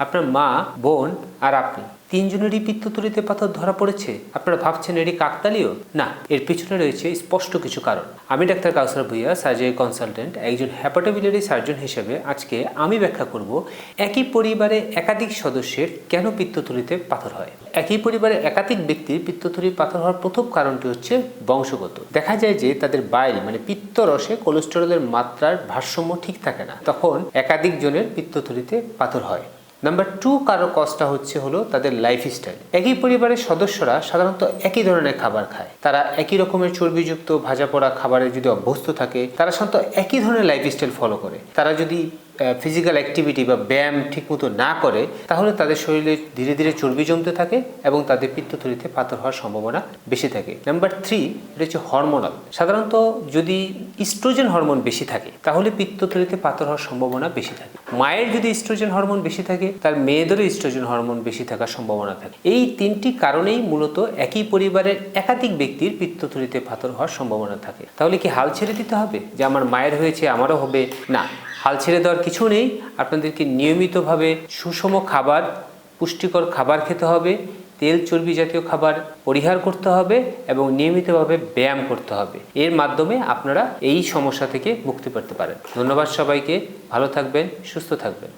আপনার মা, বোন আর আপনি তিনজনেরই পিত্তথলিতে পাথর ধরা পড়েছে। আপনারা ভাবছেন এটি কাকতালীয়? না, এর পিছনে রয়েছে স্পষ্ট কিছু কারণ। আমি ডাক্তার কাউসার ভুঁইয়া, সার্জারি কনসালটেন্ট, একজন হেপাটোবিলিয়ারি সার্জন হিসেবে আজকে আমি ব্যাখ্যা করব একই পরিবারে একাধিক সদস্যের কেন পিত্তথলিতে পাথর হয়। একই পরিবারে একাধিক ব্যক্তির পিত্তথলির পাথর হওয়ার প্রথম কারণটি হচ্ছে বংশগত। দেখা যায় যে তাদের বাইল মানে পিত্তরসে কোলেস্টেরলের মাত্রার ভারসাম্য ঠিক থাকে না, তখন একাধিক জনের পিত্তথলিতে পাথর হয়। নাম্বার 2 কজটা হলো তাদের লাইফস্টাইল। একই পরিবারের সদস্যরা সাধারণত একই ধরনের খাবার খায়, তারা একই রকমের চর্বিযুক্ত ভাজা পোড়া খাবারে যদি অভ্যস্ত থাকে, তারা সাধারণত একই ধরনের লাইফস্টাইল ফলো করে। তারা যদি ফিজিক্যাল অ্যাক্টিভিটি বা ব্যায়াম ঠিকমতো না করে, তাহলে তাদের শরীরে ধীরে ধীরে চর্বি জমতে থাকে এবং তাদের পিত্তথলিতে পাথর হওয়ার সম্ভাবনা বেশি থাকে। নাম্বার 3, এটা হচ্ছে হরমোনাল। সাধারণত যদি ইস্ট্রোজেন হরমোন বেশি থাকে, তাহলে পিত্তথলিতে পাথর হওয়ার সম্ভাবনা বেশি থাকে। মায়ের যদি ইস্ট্রোজেন হরমোন বেশি থাকে, তার মেয়েদেরও ইস্ট্রোজেন হরমোন বেশি থাকার সম্ভাবনা থাকে। এই 3টি কারণেই মূলত একই পরিবারের একাধিক ব্যক্তির পিত্তথলিতে পাথর হওয়ার সম্ভাবনা থাকে। তাহলে কি হাল ছেড়ে দিতে হবে যে আমার মায়ের হয়েছে আমারও হবে? না, হাল ছেড়ে দেওয়ার কিছু নেই। আপনাদেরকে নিয়মিতভাবে সুষম খাবার, পুষ্টিকর খাবার খেতে হবে, তেল চর্বি জাতীয় খাবার পরিহার করতে হবে এবং নিয়মিতভাবে ব্যায়াম করতে হবে। এর মাধ্যমে আপনারা এই সমস্যা থেকে মুক্তি পেতে পারেন। ধন্যবাদ সবাইকে, ভালো থাকবেন, সুস্থ থাকবেন।